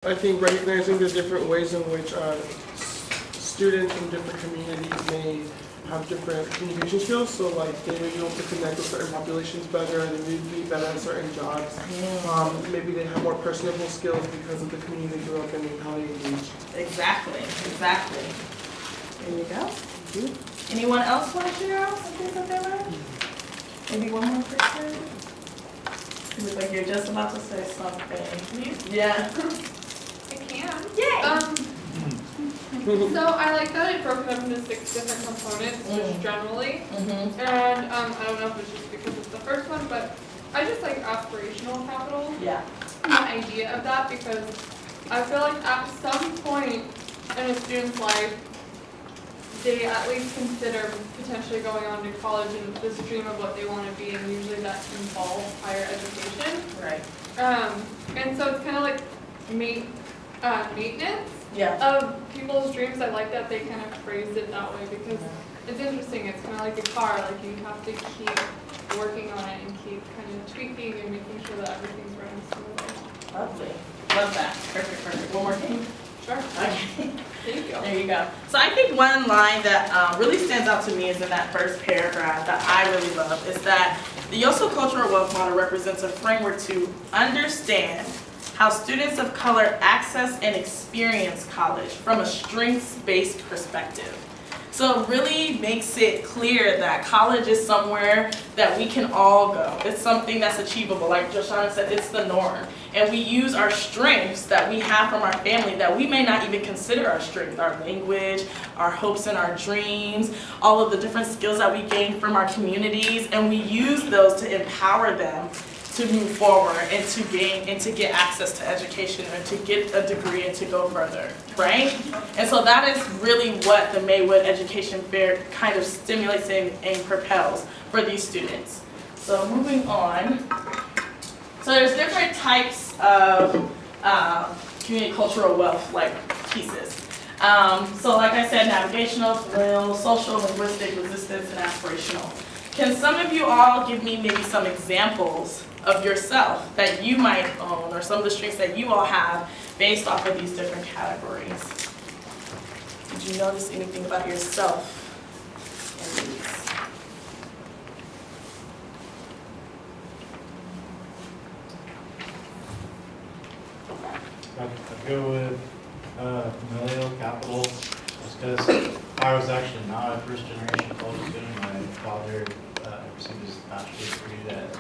I think recognizing the different ways in which students from different communities may have different communication skills, so like they may be able to connect with certain populations better, they may be better at certain jobs. Maybe they have more personable skills because of the community they grew up in and how they engage. Exactly, exactly. There you go. Anyone else want to share out some things that they learned? Maybe one more person? You look like you're just about to say something. Yeah. I can. Yay! So I like that it broke it up into 6 different components, just generally. And I don't know if it's just because it's the first one, but I just like aspirational capital. Yeah. The idea of that, because I feel like at some point in a student's life, they at least consider potentially going on to college and this dream of what they want to be, and usually that involves higher education. Right. And so it's kind of like maintenance of people's dreams. I like that they kind of phrased it that way, because it's interesting. It's kind of like a car. Like you have to keep working on it and keep kind of tweaking and making sure that everything's running smoothly. Lovely. Love that. Perfect, perfect. One more thing? Sure. Okay. Thank you. There you go. So I think one line that really stands out to me is in that first paragraph that I really love, is that the Yoso Cultural Wealth Model represents a framework to understand how students of color access and experience college from a strengths-based perspective. So it really makes it clear that college is somewhere that we can all go. It's something that's achievable. Like Joshana said, it's the norm. And we use our strengths that we have from our family that we may not even consider our strength, our language, our hopes and our dreams, all of the different skills that we gain from our communities, and we use those to empower them to move forward and to gain and to get access to education and to get a degree and to go further, right? And so that is really what the Maywood Education Fair kind of stimulates and propels for these students. So moving on. So there's different types of community cultural wealth like pieces. So like I said, navigational, familial, social, linguistic, resistance, and aspirational. Can some of you all give me maybe some examples of yourself that you might own, or some of the strengths that you all have based off of these different categories? Did you notice anything about yourself in these? I'd go with familial capital, just because I was actually not a first-generation college student. My father received his bachelor's degree at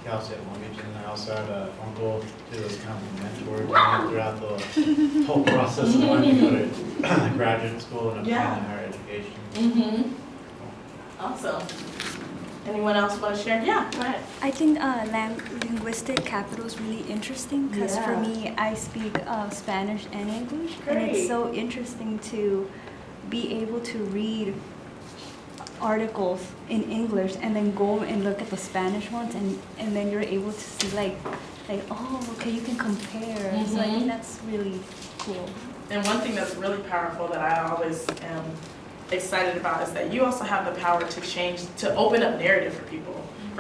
Cal State Long Beach, and I also had an uncle who was kind of a mentor to me throughout the whole process of wanting to go to graduate school and applying to higher education. Awesome. Anyone else want to share? Yeah, go ahead. I think linguistic capital is really interesting, because for me, I speak Spanish and English, and it's so interesting to be able to read articles in English and then go and look at the Spanish ones, and then you're able to see like oh, okay, you can compare. So I think that's really cool. And one thing that's really powerful that I always am excited about is that you also have the power to change, to open up narrative for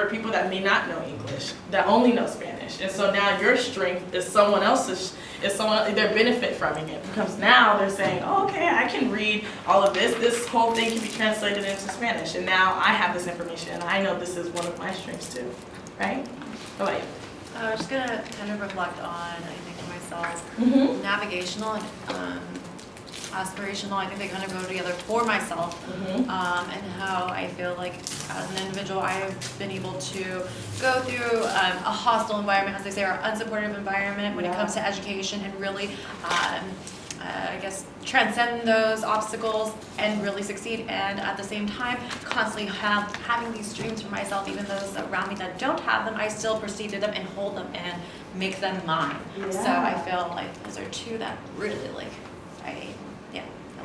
people that may not know English, that only know Spanish. And so now your strength is someone else's, their benefit from it becomes, now they're saying, oh, okay, I can read all of this whole thing can be translated into Spanish, and now I have this information, and I know this is one of my strengths too, right? How about you? I'm just going to kind of reflect on, I think, myself, navigational and aspirational. I think they kind of go together for myself, and how I feel like as an individual I've been able to go through a hostile environment, as they say, or unsupportive environment when it comes to education, and really I guess transcend those obstacles and really succeed, and at the same time constantly having these dreams for myself. Even those around me that don't have them, I still pursue them and hold them and make them mine. So I feel like those are two that really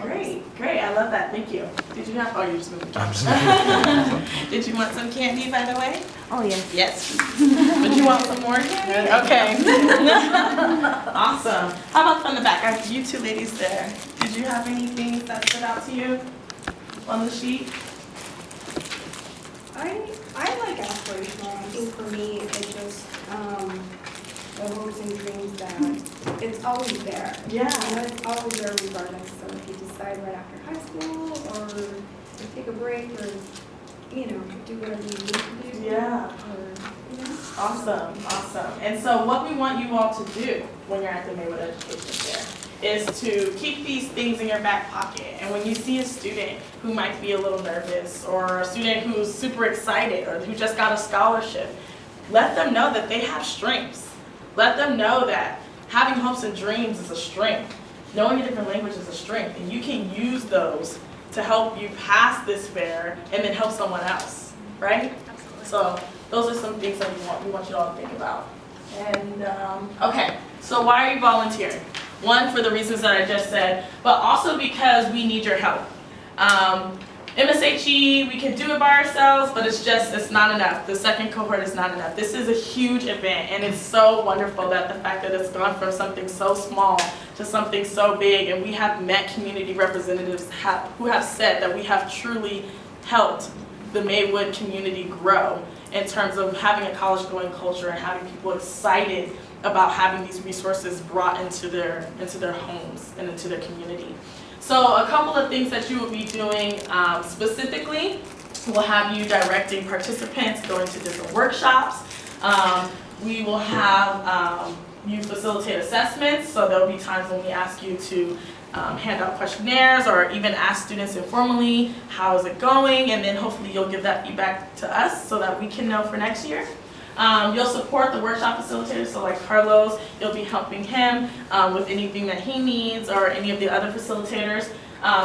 Great, I love that, thank you. Did you have, you just moved. Did you want some candy, by the way? Oh yes. Yes. Would you want some more candy? Okay. Awesome. How about from the back? I have you two ladies there. Did you have anything that stood out to you on the sheet? I like aspirational. I think for me, it just the hopes and dreams that it's always there. Yeah. You know, it's always there regardless. So if you decide right after high school or take a break or, you know, do whatever you need to do. Yeah. Or, you know. Awesome, awesome. And so what we want you all to do when you're at the Maywood Education Fair is to keep these things in your back pocket. And when you see a student who might be a little nervous, or a student who's super excited, or who just got a scholarship, let them know that they have strengths. Let them know that having hopes and dreams is a strength. Knowing a different language is a strength, and you can use those to help you pass this fair and then help someone else, right? Absolutely. So those are some things that we want you all to think about. And, okay, so why are you volunteering? One, for the reasons that I just said, but also because we need your help. MSHE, we can do it by ourselves, but it's not enough. The second cohort is not enough. This is a huge event, and it's so wonderful that the fact that it's gone from something so small to something so big, and we have met community representatives who have said that we have truly helped the Maywood community grow in terms of having a college-going culture and having people excited about having these resources brought into their homes and into their community. So a couple of things that you will be doing specifically, we'll have you directing participants, going to different workshops. We will have you facilitate assessments, so there will be times when we ask you to hand out questionnaires or even ask students informally, how is it going? And then hopefully you'll give that feedback to us so that we can know for next year. You'll support the workshop facilitators, so like Carlos, you'll be helping him with anything that he needs, or any of the other facilitators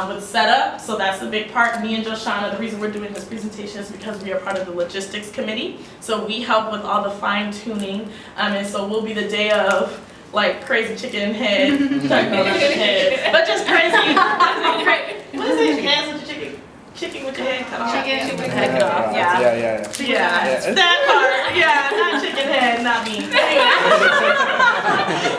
with setup. So that's a big part. Me and Joshana, the reason we're doing this presentation is because we are part of the logistics committee. So we help with all the fine tuning, and so we'll be the day of like crazy chicken head, but just crazy. What is it? Hands with the chicken. Chicken with your head cut off. Chicken with head cut off, yeah. Yeah, it's that part. Yeah, not chicken head, not me. Anyway.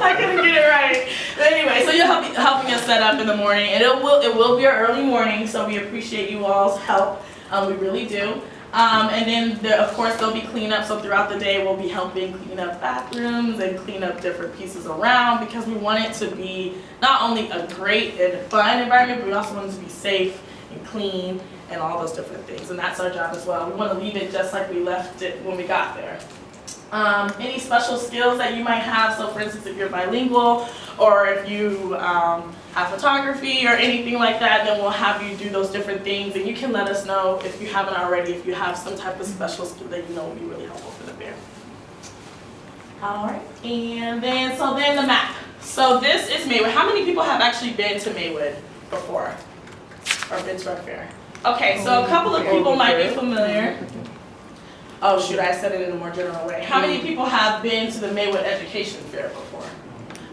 I couldn't get it right. But anyway, so you'll be helping us set up in the morning, and it will be an early morning, so we appreciate you all's help. We really do. And then, of course, there'll be cleanup, so throughout the day we'll be helping clean up bathrooms and clean up different pieces around, because we want it to be not only a great and fun environment, but we also want it to be safe and clean and all those different things, and that's our job as well. We want to leave it just like we left it when we got there. Any special skills that you might have, so for instance if you're bilingual, or if you have photography or anything like that, then we'll have you do those different things, and you can let us know if you haven't already, if you have some type of special skill that you know would be really helpful for the fair. Alright, and then the map. So this is Maywood. How many people have actually been to Maywood before? Or been to our fair? Okay, so a couple of people might be familiar. Oh shoot, I said it in a more general way. How many people have been to the Maywood Education Fair before?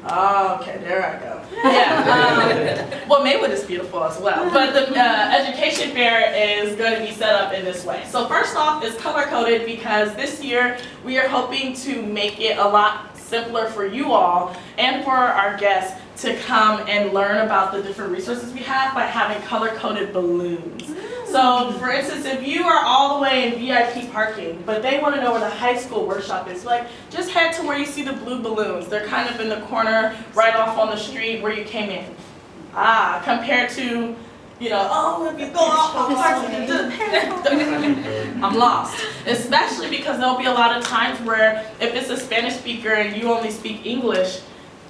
Oh, okay, there I go. Yeah, well, Maywood is beautiful as well, but the Education Fair is going to be set up in this way. So first off, it's color-coded because this year we are hoping to make it a lot simpler for you all and for our guests to come and learn about the different resources we have by having color-coded balloons. So, for instance, if you are all the way in VIP parking, but they want to know where the high school workshop is, like, just head to where you see the blue balloons. They're kind of in the corner, right off on the street where you came in. Compared to, you know, oh, if you go off on I'm lost. Especially because there'll be a lot of times where if it's a Spanish speaker and you only speak English,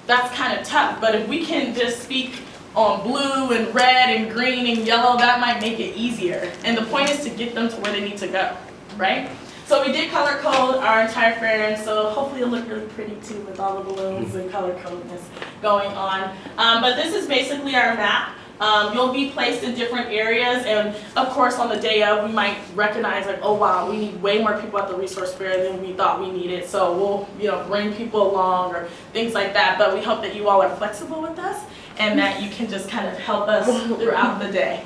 that's kind of tough. But if we can just speak on blue and red and green and yellow, that might make it easier. And the point is to get them to where they need to go, right? So we did color code our entire fair, and so hopefully it'll look really pretty too with all the balloons and color codedness going on. But this is basically our map. You'll be placed in different areas, and of course on the day of we might recognize like, oh wow, we need way more people at the resource fair than we thought we needed, so we'll, you know, bring people along or things like that. But we hope that you all are flexible with us and that you can just kind of help us throughout the day.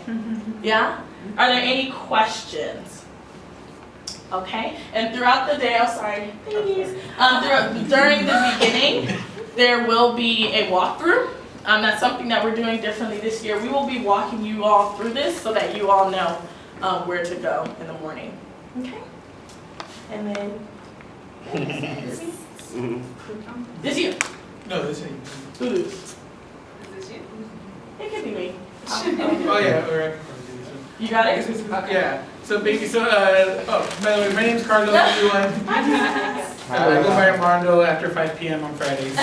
Yeah? Are there any questions? Okay, and throughout the day, during the beginning, there will be a walkthrough. That's something that we're doing differently this year. We will be walking you all through this so that you all know where to go in the morning. Okay? And then, This year. No, this ain't. Who lose? Is this you? It could be me. Oh, yeah, all right. You got it? Yeah, so by the way, my name's Carlos, everyone. I go by Armando after 5 p.m. on Fridays.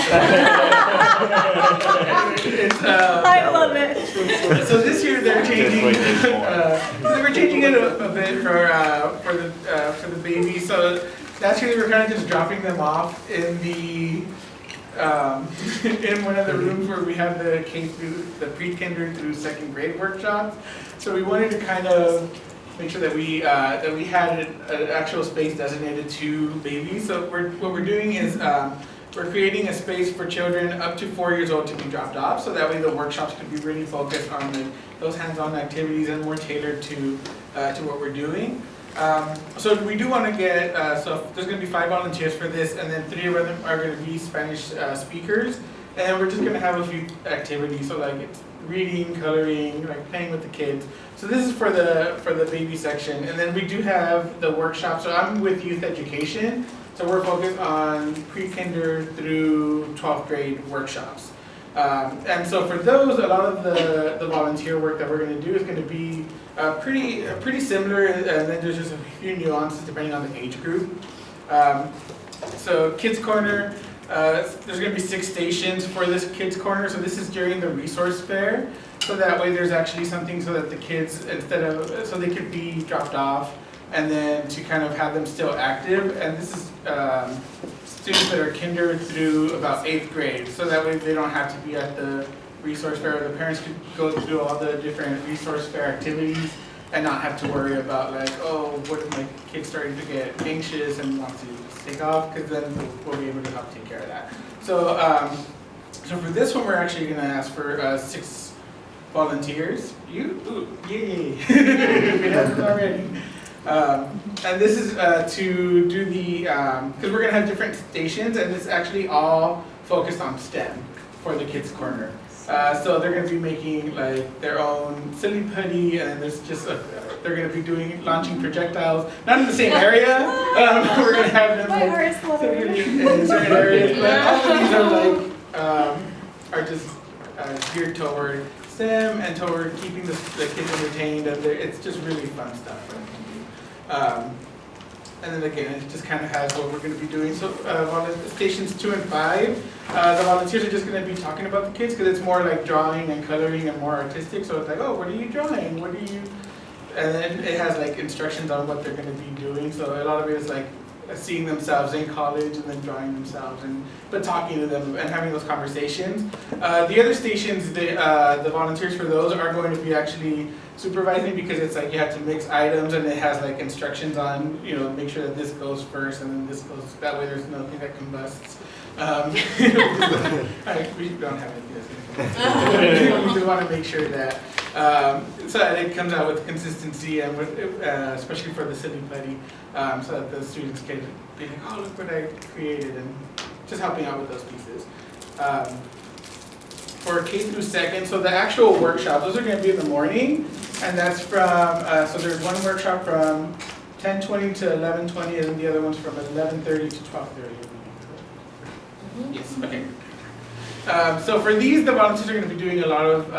I love it. So this year they're changing, we're changing it a bit for the baby. So last year they were kind of just dropping them off in the in one of the rooms where we have the pre-kinder through second grade workshops. So we wanted to kind of make sure that we had an actual space designated to babies. So what we're doing is we're creating a space for children up to 4 years old to be dropped off. So that way the workshops can be really focused on those hands-on activities and more tailored to what we're doing. So we do want to get, so there's going to be 5 volunteers for this, and then 3 of them are going to be Spanish speakers. And we're just going to have a few activities, so like it's reading, coloring, like playing with the kids. So this is for the baby section. And then we do have the workshop. So I'm with youth education. So we're focused on pre-kinder through 12th grade workshops. And so for those, a lot of the volunteer work that we're going to do is going to be pretty similar, and then there's just a few nuances depending on the age group. So Kids Corner, there's going to be 6 stations for this Kids Corner. So this is during the resource fair. So that way there's actually something so that the kids, so they could be dropped off, and then to kind of have them still active. And this is students that are kinder through about 8th grade. So that way they don't have to be at the resource fair. The parents could go through all the different resource fair activities and not have to worry about like, oh, what if my kid's starting to get anxious and wants to take off, because then we'll be able to help take care of that. So, so for this one, we're actually going to ask for 6 volunteers. Ooh, yay! We have it already. And this is to do the, because we're going to have different stations, and it's actually all focused on STEM for the Kids Corner. So they're going to be making like their own silly putty, and there's just they're going to be launching projectiles, not in the same area. We're going to have them in certain areas, but all of these are like are just geared toward STEM and toward keeping the kids entertained. And it's just really fun stuff for them to do. And then again, it just kind of has what we're going to be doing. So stations 2 and 5, the volunteers are just going to be talking about the kids, because it's more like drawing and coloring and more artistic. So it's like, oh, what are you drawing? What are you? And then it has like instructions on what they're going to be doing. So a lot of it is like seeing themselves in college and then drawing themselves, but talking to them and having those conversations. The other stations, the volunteers for those are going to be actually supervising, because it's like you have to mix items, and it has like instructions on, make sure that this goes first and then this goes, that way there's nothing that combusts. We don't have anything that's going to combust. We just want to make sure that, so that it comes out with consistency, and with, especially for the silly putty, so that the students can be like, oh, look what I created, and just helping out with those pieces. For K through 2nd, so the actual workshops, those are going to be in the morning, and that's from, so there's one workshop from 10:20 to 11:20, and then the other one's from 11:30 to 12:30. Yes, okay. So for these, the volunteers are going to be doing a lot of,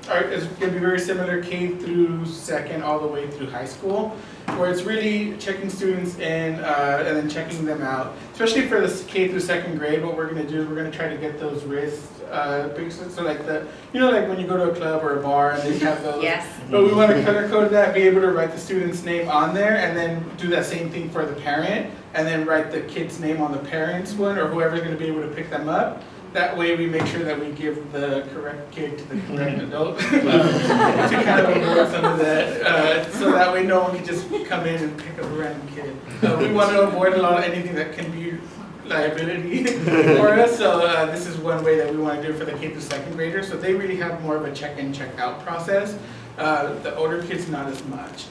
it's going to be very similar K through 2nd all the way through high school, where it's really checking students in and then checking them out. Especially for the K through 2nd grade, what we're going to do is we're going to try to get those wrists, so like like when you go to a club or a bar and they have those. Yes. But we want to color code that, be able to write the student's name on there, and then do that same thing for the parent, and then write the kid's name on the parent's one, or whoever's going to be able to pick them up. That way we make sure that we give the correct kid to the correct adult to kind of avoid some of that. So that way no one can just come in and pick up a random kid. We want to avoid a lot of anything that can be liability for us. So this is one way that we want to do it for the K through 2nd graders. So they really have more of a check-in, check-out process. The older kids, not as much.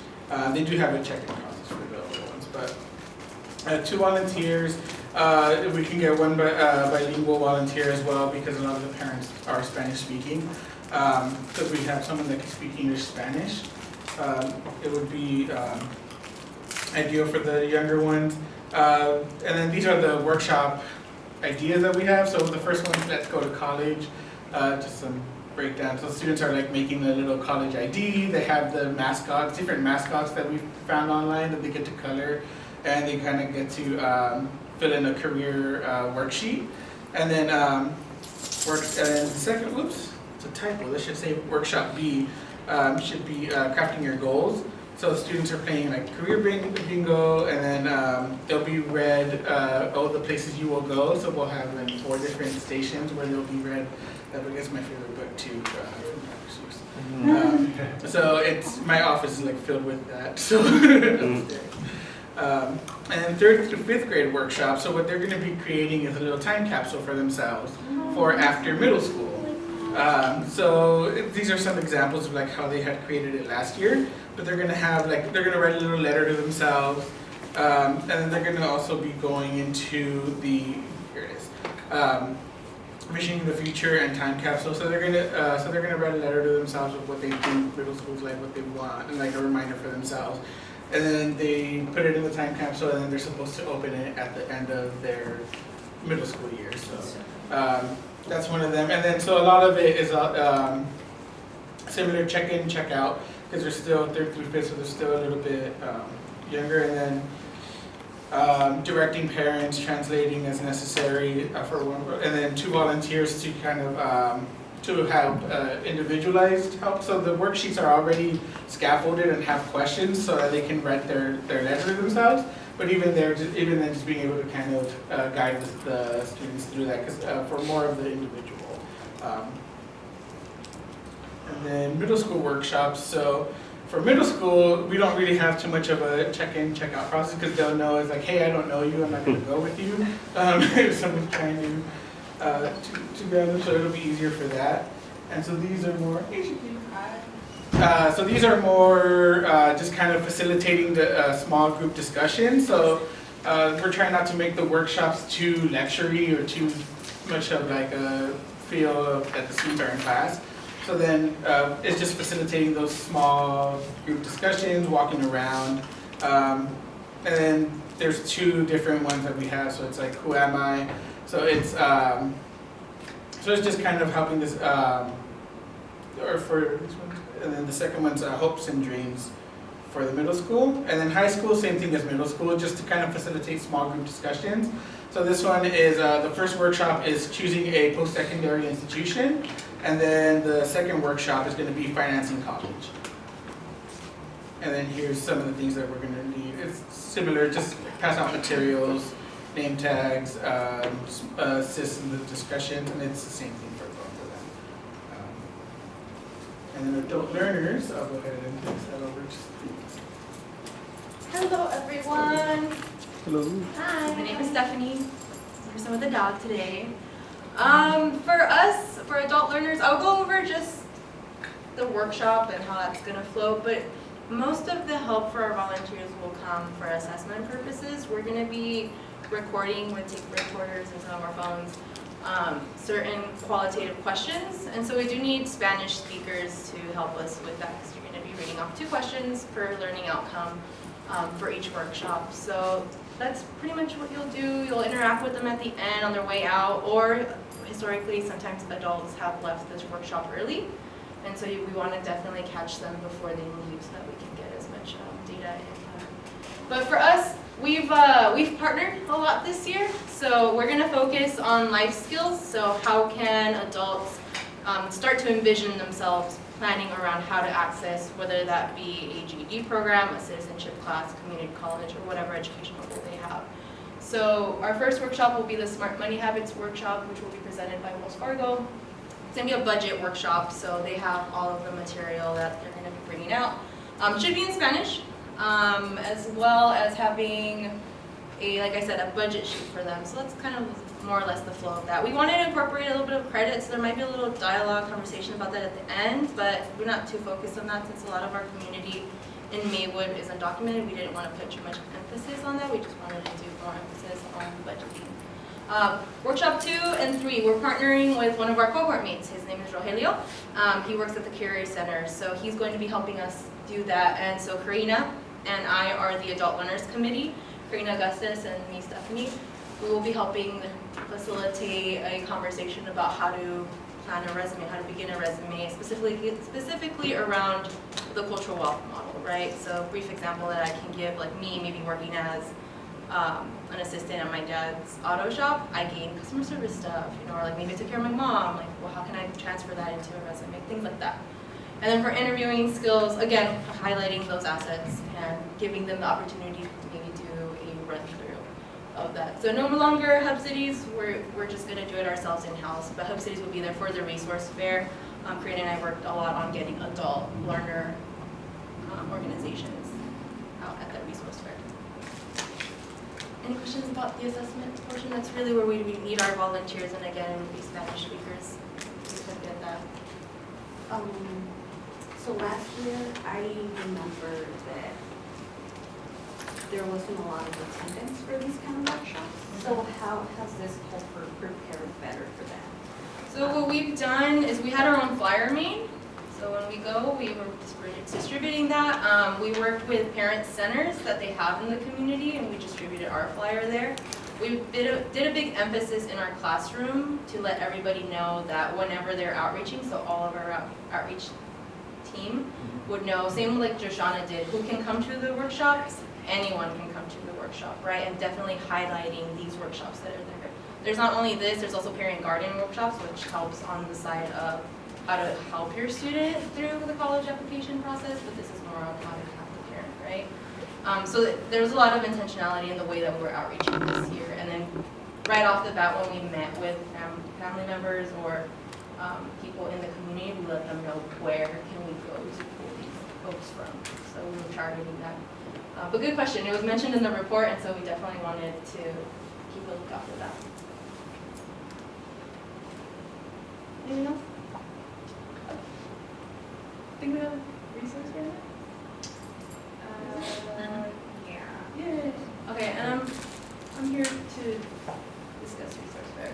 They do have a check-in process for the older ones, but 2 volunteers. We can get 1 bilingual volunteer as well, because a lot of the parents are Spanish speaking. So we have someone that can speak English, Spanish. It would be ideal for the younger ones. And then these are the workshop ideas that we have. So the first one is let's go to college, just some breakdown. So students are like making a little college ID. They have the mascots, different mascots that we've found online that they get to color, and they kind of get to fill in a career worksheet. And then the second, whoops, it's a typo. This should say workshop B. Should be crafting your goals. So students are playing like career bingo, and then they'll be read all the places you will go. So we'll have like 4 different stations where they'll be read. That I guess my favorite book too. So it's my office is like filled with that. So and then 3rd through 5th grade workshop. So what they're going to be creating is a little time capsule for themselves for after middle school. So these are some examples of like how they had created it last year. But they're going to have like they're going to write a little letter to themselves, and then they're going to also be going into the here it is. Visioning the future and time capsule. So they're gonna write a letter to themselves of what they think middle school's like, what they want, and like a reminder for themselves. And then they put it in the time capsule, and then they're supposed to open it at the end of their middle school year. So that's one of them. And then so a lot of it is similar check-in, check-out, because they're still 3rd through 5th, so they're still a little bit younger. And then directing parents, translating as necessary for one, and then 2 volunteers to kind of to have individualized help. So the worksheets are already scaffolded and have questions so that they can write their letter themselves. But even then, just being able to kind of guide the students through that, because for more of the individual. And then middle school workshops. So for middle school, we don't really have too much of a check-in, check-out process because they'll know it's like, hey, I don't know you, I'm not going to go with you. If someone's trying to grab them, so it'll be easier for that. And so these are more, just kind of facilitating the small group discussion. So we're trying not to make the workshops too lecture-y or too much of like a feel that the students are in class. So then it's just facilitating those small group discussions, walking around. And then there's 2 different ones that we have. So it's like, who am I? So it's just kind of helping this, or for this one. And then the second one's hopes and dreams for the middle school. And then high school, same thing as middle school, just to kind of facilitate small group discussions. So this one is, the first workshop is choosing a post-secondary institution. And then the second workshop is going to be financing college. And then here's some of the things that we're going to need. It's similar, just pass out materials, name tags, assist in the discussions, and it's the same thing for both of them. And then adult learners, I'll go ahead and pass that over to Hello everyone. Hello. Hi, my name is Stephanie. We're some of the dog today. For us, for adult learners, I'll go over just the workshop and how that's going to flow, but most of the help for our volunteers will come for assessment purposes. We're going to be recording with tape recorders and some of our phones certain qualitative questions, and so we do need Spanish speakers to help us with that, because you're going to be reading off 2 questions per learning outcome for each workshop. So that's pretty much what you'll do. You'll interact with them at the end on their way out, or historically sometimes adults have left this workshop early, and so we want to definitely catch them before they leave so that we can get as much data in. But for us, we've partnered a lot this year, so we're going to focus on life skills. So how can adults start to envision themselves planning around how to access, whether that be a GED program, a citizenship class, community college, or whatever educational goal they have. So our first workshop will be the Smart Money Habits workshop, which will be presented by Wells Fargo. It's going to be a budget workshop, so they have all of the material that they're going to be bringing out. It should be in Spanish, as well as having like I said, a budget sheet for them. So that's kind of more or less the flow of that. We wanted to incorporate a little bit of credit, so there might be a little dialogue conversation about that at the end, but we're not too focused on that since a lot of our community in Maywood is undocumented. We didn't want to put too much emphasis on that. We just wanted to do more emphasis on budgeting. Workshop 2 and 3, we're partnering with one of our cohort mates. His name is Rogelio. He works at the Curie Center, so he's going to be helping us do that. And so Karina and I are the Adult Learners Committee, Karina Augustus and me, Stephanie. we will be helping facilitate a conversation about how to plan a resume, how to begin a resume, specifically around the cultural wealth model, right? So a brief example that I can give, like me maybe working as an assistant at my dad's auto shop, I gained customer service stuff, or like maybe I took care of my mom, like, well, how can I transfer that into a resume, things like that. And then for interviewing skills, again, highlighting those assets and giving them the opportunity to maybe do a run through of that. So no longer Hub Cities, we're just gonna do it ourselves in-house, but Hub Cities will be there for the resource fair. Karina and I worked a lot on getting adult learner organizations out at that resource fair. Any questions about the assessment portion? That's really where we need our volunteers, and again, it would be Spanish speakers. We can get that. So last year, I remember that there wasn't a lot of attendance for these kind of workshops. So how has this cohort prepared better for that? So what we've done is we had our own flyer made. So when we go, we were distributing that. We worked with parent centers that they have in the community, and we distributed our flyer there. We did a big emphasis in our classroom to let everybody know that whenever they're outreaching, so all of our outreach team would know, same like Joshana did, who can come to the workshops, anyone can come to the workshop, right? And definitely highlighting these workshops that are there. There's not only this, there's also parent guardian workshops, which helps on the side of how to help your student through the college application process, but this is more on how to help the parent, right? So there was a lot of intentionality in the way that we were outreaching this year. And then right off the bat, when we met with family members or people in the community, we let them know where can we go to pull these folks from. So we were targeting that. But good question. It was mentioned in the report, and so we definitely wanted to keep a lookout for that. Anything else? Think we have a resource for that? Yeah. Okay, and I'm here to discuss resource fair.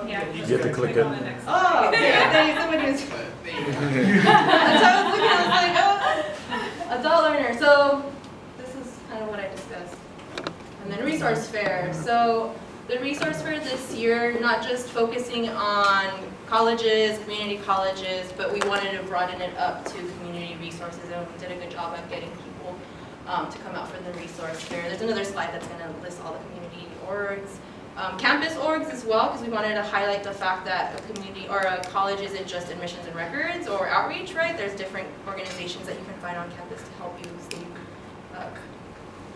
Yeah. You have to click it. Oh, yeah, thank you. Somebody was. So I was looking, I was like, oh, adult learner. So this is kind of what I discussed. And then resource fair. So the resource fair this year, not just focusing on colleges, community colleges, but we wanted to broaden it up to community resources, and we did a good job at getting people to come out for the resource fair. There's another slide that's going to list all the community orgs. Campus orgs as well, because we wanted to highlight the fact that a community or a college isn't just admissions and records or outreach, right? There's different organizations that you can find on campus to help you stay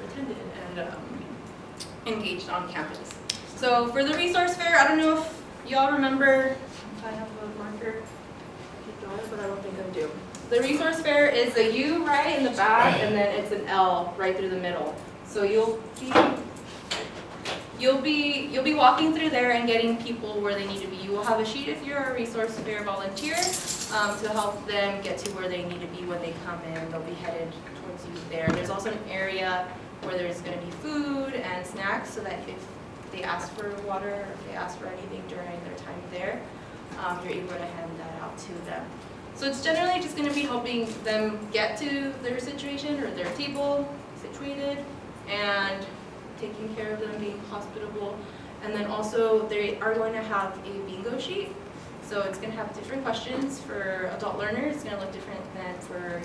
attended and engaged on campus. So for the resource fair, I don't know if y'all remember, if I have a marker, keep going, but I don't think I do. The resource fair is a U right in the back, and then it's an L right through the middle. So you'll be walking through there and getting people where they need to be. You will have a sheet if you're a resource fair volunteer to help them get to where they need to be when they come in. They'll be headed towards you there. There's also an area where there's going to be food and snacks, so that if they ask for water or if they ask for anything during their time there, you're able to hand that out to them. So it's generally just going to be helping them get to their situation or their table situated, and taking care of them, being hospitable. And then also they are going to have a bingo sheet. So it's going to have different questions for adult learners. It's going to look different than for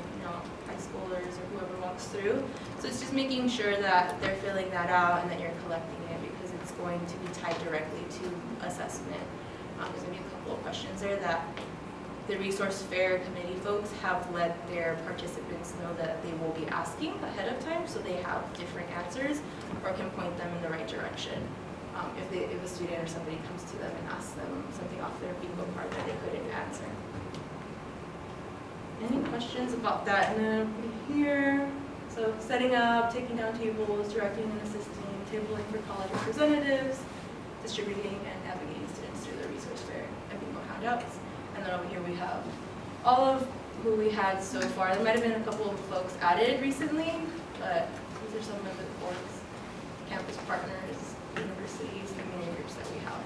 high schoolers or whoever walks through. So it's just making sure that they're filling that out and that you're collecting it, because it's going to be tied directly to assessment. There's going to be a couple of questions there that the resource fair committee folks have let their participants know that they will be asking ahead of time, so they have different answers or can point them in the right direction. If a student or somebody comes to them and asks them something off their bingo card that they couldn't answer. Any questions about that? And then over here, so setting up, taking down tables, directing and assisting, tabling for college representatives, distributing and navigating students through the resource fair and bingo handouts. And then over here we have all of who we had so far. There might have been a couple of folks added recently, but these are some of the boards, campus partners, universities, community groups that we have.